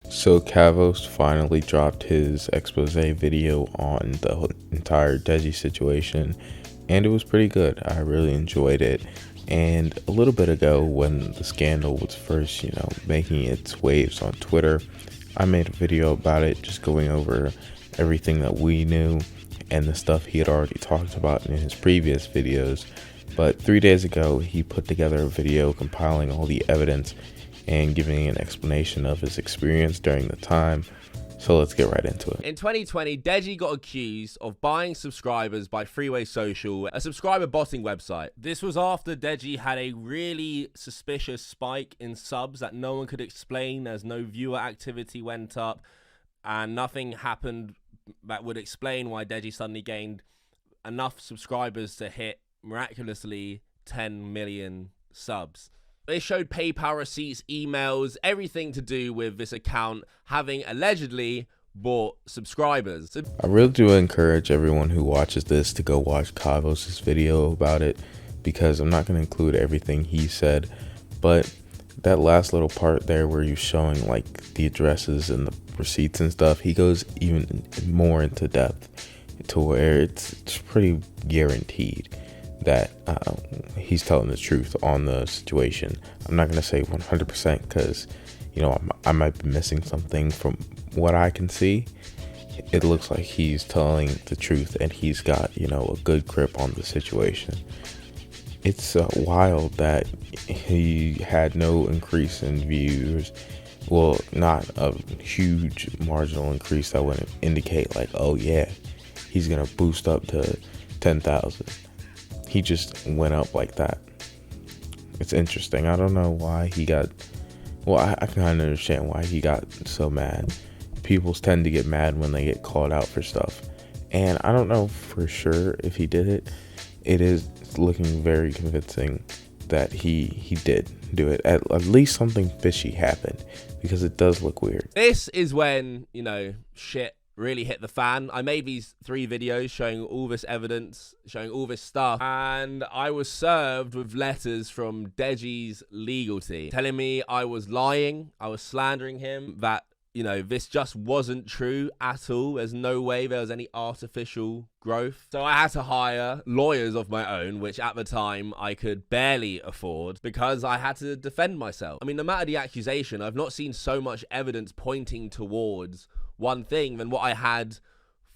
So Kavos finally dropped his expose video on the entire Deji situation, and it was pretty good. I really enjoyed it. And a little bit ago, when the scandal was first, making its waves on Twitter, I made a video about it, just going over everything that we knew and the stuff he had already talked about in his previous videos. But 3 days ago, he put together a video compiling all the evidence and giving an explanation of his experience during the time. So let's get right into it. In 2020, Deji got accused of buying subscribers by Freeway Social, a subscriber botting website. This was after Deji had a really suspicious spike in subs that no one could explain, as no viewer activity went up, and nothing happened that would explain why Deji suddenly gained enough subscribers to hit, miraculously, 10 million subs. They showed PayPal receipts, emails, everything to do with this account having allegedly bought subscribers. I really do encourage everyone who watches this to go watch Kavos' video about it, because I'm not going to include everything he said, but that last little part there where you're showing like the addresses and the receipts and stuff, he goes even more into depth to where it's pretty guaranteed that he's telling the truth on the situation. I'm not going to say 100% because, I might be missing something. From what I can see, it looks like he's telling the truth and he's got, a good grip on the situation. It's wild that he had no increase in views. Well, not a huge marginal increase that would indicate like, oh yeah, he's going to boost up to 10,000. He just went up like that. It's interesting. I don't know why he got... Well, I kind of understand why he got so mad. People tend to get mad when they get called out for stuff. And I don't know for sure if he did it. It is looking very convincing that he did do it. At least something fishy happened, because it does look weird. This is when, shit really hit the fan. I made these 3 videos showing all this evidence, showing all this stuff, and I was served with letters from Deji's legal team telling me I was lying, I was slandering him, that this just wasn't true at all. There's no way there was any artificial growth. So I had to hire lawyers of my own, which at the time I could barely afford, because I had to defend myself. I mean, no matter the accusation, I've not seen so much evidence pointing towards one thing than what I had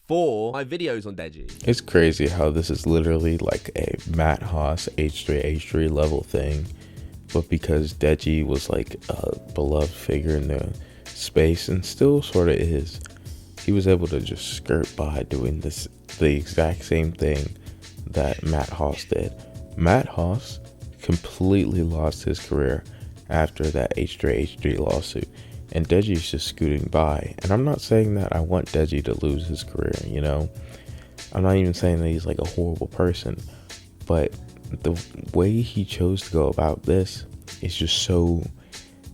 for my videos on Deji. It's crazy how this is literally like a Matt Haas H3H3 level thing, but because Deji was like a beloved figure in the space and still sort of is, he was able to just skirt by doing the exact same thing that Matt Haas did. Matt Haas completely lost his career after that H3H3 lawsuit, and Deji's just scooting by. And I'm not saying that I want Deji to lose his career, I'm not even saying that he's like a horrible person, but the way he chose to go about this is just so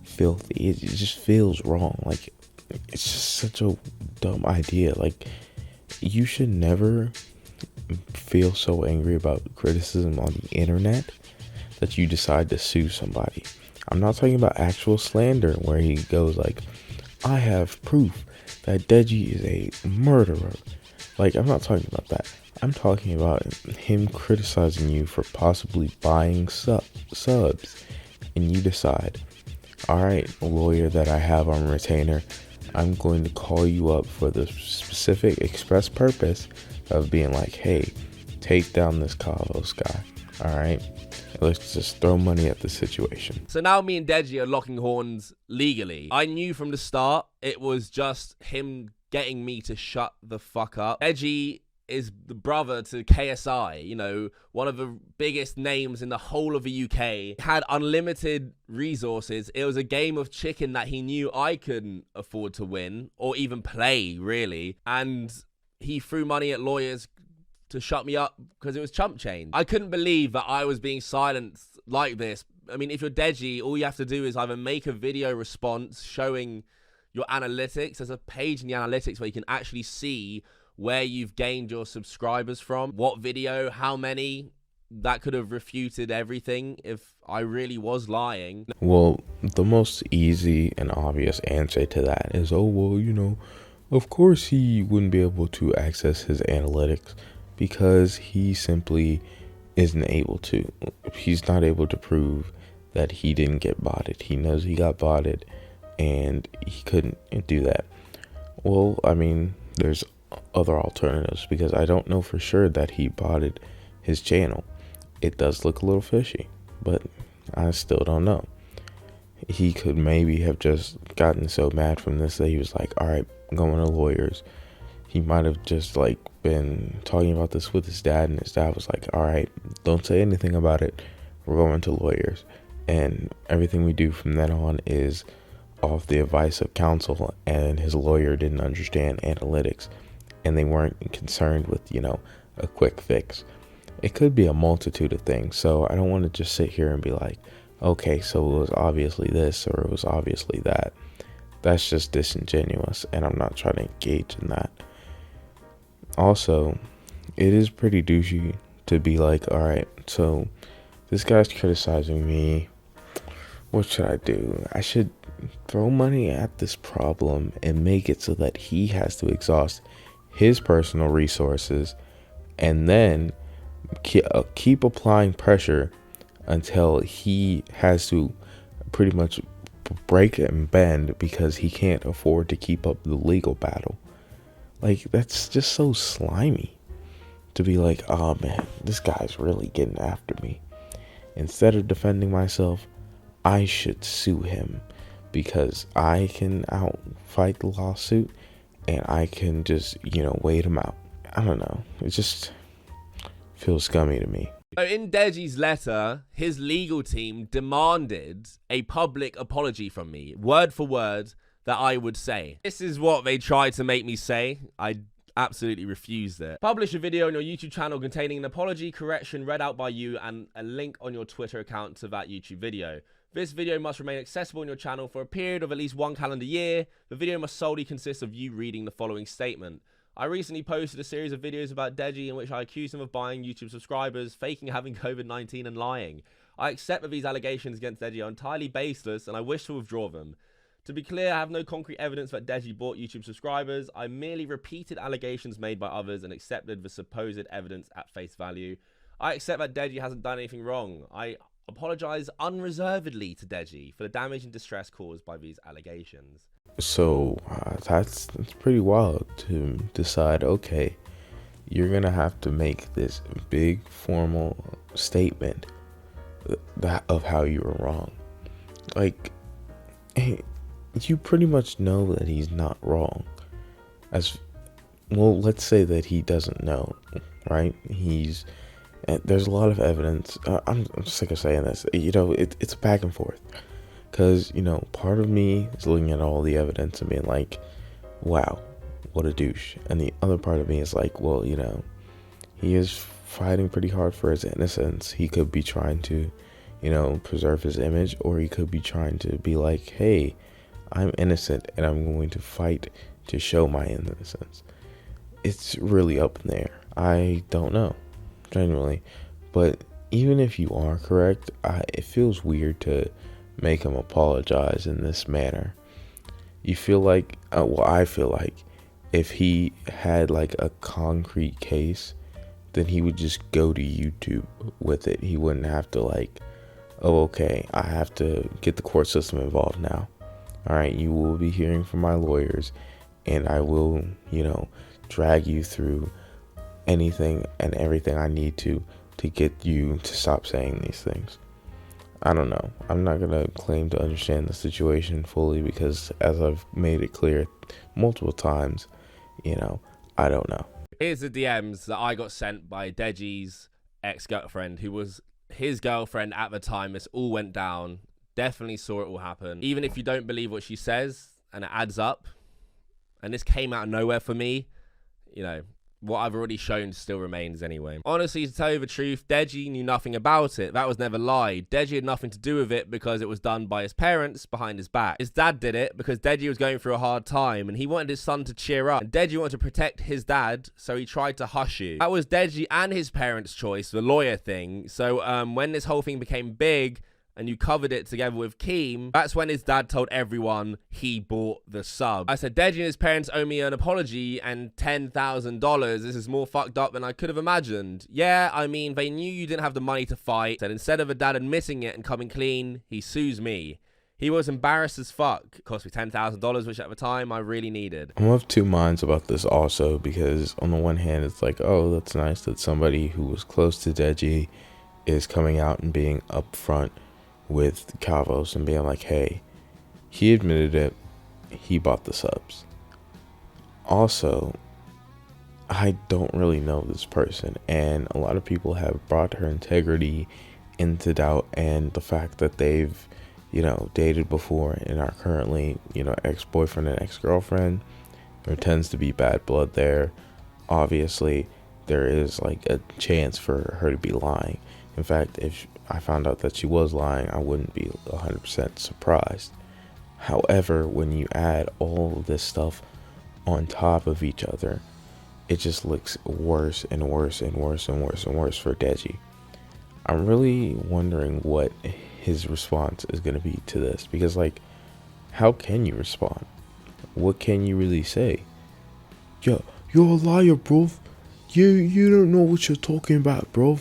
filthy. It just feels wrong. Like, it's just such a dumb idea. Like, you should never feel so angry about criticism on the internet that you decide to sue somebody. I'm not talking about actual slander where he goes like, I have proof that Deji is a murderer. Like, I'm not talking about that. I'm talking about him criticizing you for possibly buying subs, and you decide, all right, lawyer that I have on retainer, I'm going to call you up for the specific express purpose of being like, hey, take down this Kavos guy. All right, let's just throw money at the situation. So now me and Deji are locking horns legally. I knew from the start it was just him getting me to shut the fuck up. Deji is the brother to KSI, one of the biggest names in the whole of the UK. He had unlimited resources. It was a game of chicken that he knew I couldn't afford to win or even play, really. And he threw money at lawyers to shut me up because it was chump change. I couldn't believe that I was being silenced like this. I mean, if you're Deji, all you have to do is either make a video response showing your analytics. There's a page in the analytics where you can actually see where you've gained your subscribers from, what video, how many, that could have refuted everything if I really was lying. Well, the most easy and obvious answer to that is, oh, well, of course he wouldn't be able to access his analytics because he simply isn't able to. He's not able to prove that he didn't get botted. He knows he got botted and he couldn't do that. Well, I mean, there's other alternatives because I don't know for sure that he botted his channel. It does look a little fishy, but I still don't know. He could maybe have just gotten so mad from this that he was like, all right, I'm going to lawyers. He might have just like been talking about this with his dad, and his dad was like, all right, don't say anything about it. We're going to lawyers. And everything we do from then on is off the advice of counsel, and his lawyer didn't understand analytics and they weren't concerned with, a quick fix. It could be a multitude of things. So I don't want to just sit here and be like, okay, so it was obviously this or it was obviously that. That's just disingenuous, and I'm not trying to engage in that. Also, it is pretty douchey to be like, all right, so this guy's criticizing me. What should I do? I should throw money at this problem and make it so that he has to exhaust his personal resources and then keep applying pressure until he has to pretty much break and bend because he can't afford to keep up the legal battle. Like, that's just so slimy to be like, oh man, this guy's really getting after me. Instead of defending myself, I should sue him because I can outfight the lawsuit and I can just, wait him out. I don't know. It just feels scummy to me. In Deji's letter, his legal team demanded a public apology from me, word for word, that I would say. This is what they tried to make me say. I absolutely refused it. Publish a video on your YouTube channel containing an apology, correction read out by you, and a link on your Twitter account to that YouTube video. This video must remain accessible on your channel for a period of at least 1 calendar year. The video must solely consist of you reading the following statement. I recently posted a series of videos about Deji in which I accused him of buying YouTube subscribers, faking having COVID-19 and lying. I accept that these allegations against Deji are entirely baseless and I wish to withdraw them. To be clear, I have no concrete evidence that Deji bought YouTube subscribers. I merely repeated allegations made by others and accepted the supposed evidence at face value. I accept that Deji hasn't done anything wrong. I apologize unreservedly to Deji for the damage and distress caused by these allegations. So that's pretty wild to decide, okay, you're going to have to make this big formal statement of how you were wrong. Like, hey, you pretty much know that he's not wrong. As well, let's say that he doesn't know, right? There's a lot of evidence. I'm sick of saying this. It's back and forth. Because, part of me is looking at all the evidence and being like, wow, what a douche. And the other part of me is like, well, he is fighting pretty hard for his innocence. He could be trying to, preserve his image, or he could be trying to be like, hey, I'm innocent and I'm going to fight to show my innocence. It's really up in the air. I don't know, genuinely. But even if you are correct, it feels weird to make him apologize in this manner. You feel like, I feel like if he had like a concrete case, then he would just go to YouTube with it. He wouldn't have to like, oh, okay, I have to get the court system involved now. All right, you will be hearing from my lawyers and I will, drag you through anything and everything I need to get you to stop saying these things. I don't know. I'm not going to claim to understand the situation fully because, as I've made it clear multiple times, I don't know. Here's the DMs that I got sent by Deji's ex-girlfriend, who was his girlfriend at the time this all went down. Definitely saw it all happen. Even if you don't believe what she says and it adds up, and this came out of nowhere for me, what I've already shown still remains anyway. Honestly, to tell you the truth, Deji knew nothing about it. That was never lied. Deji had nothing to do with it because it was done by his parents behind his back. His dad did it because Deji was going through a hard time and he wanted his son to cheer up. And Deji wanted to protect his dad, so he tried to hush you. That was Deji and his parents' choice, the lawyer thing. So when this whole thing became big, and you covered it together with Keem, that's when his dad told everyone he bought the sub. I said, Deji and his parents owe me an apology and $10,000. This is more fucked up than I could have imagined. Yeah, I mean, they knew you didn't have the money to fight, and instead of a dad admitting it and coming clean, he sues me. He was embarrassed as fuck. It cost me $10,000, which at the time I really needed. I'm of two minds about this also, because on the one hand, it's like, oh, that's nice that somebody who was close to Deji is coming out and being upfront with Kavos and being like, hey, he admitted it, he bought the subs. Also, I don't really know this person, and a lot of people have brought her integrity into doubt, and the fact that they've, dated before and are currently, ex-boyfriend and ex-girlfriend. There tends to be bad blood there. Obviously, there is like a chance for her to be lying. In fact, if I found out that she was lying, I wouldn't be 100% surprised. However, when you add all of this stuff on top of each other, it just looks worse and worse and worse and worse and worse for Deji. I'm really wondering what his response is going to be to this, because how can you respond? What can you really say? Yo, you're a liar, bro. You don't know what you're talking about, bro.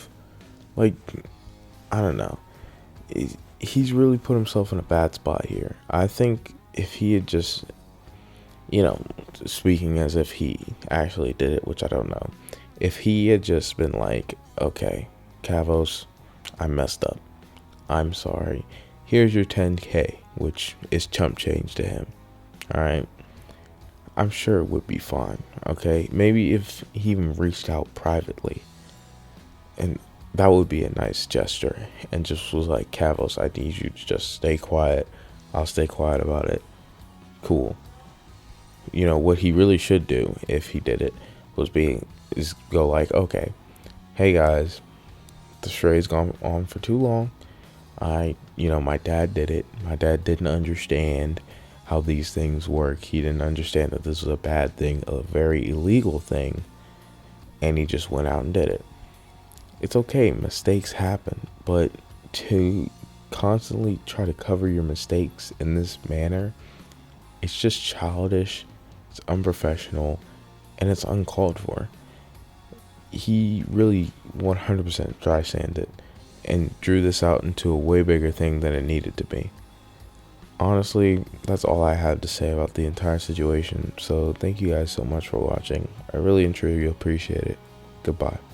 I don't know. He's really put himself in a bad spot here. I think if he had just, speaking as if he actually did it, which I don't know, if he had just been like, okay, Kavos, I messed up. I'm sorry. Here's your 10K, which is chump change to him. All right. I'm sure it would be fine. Okay. Maybe if he even reached out privately, and that would be a nice gesture, and just was like, Kavos, I need you to just stay quiet. I'll stay quiet about it. Cool. What he really should do, if he did it, is go like, okay, hey guys, the charades gone on for too long. My dad did it. My dad didn't understand how these things work. He didn't understand that this was a bad thing, a very illegal thing, and he just went out and did it. It's okay, mistakes happen, but to constantly try to cover your mistakes in this manner, it's just childish, it's unprofessional, and it's uncalled for. He really 100% dry sanded and drew this out into a way bigger thing than it needed to be. Honestly, that's all I have to say about the entire situation. So thank you guys so much for watching. I really and truly appreciate it. Goodbye.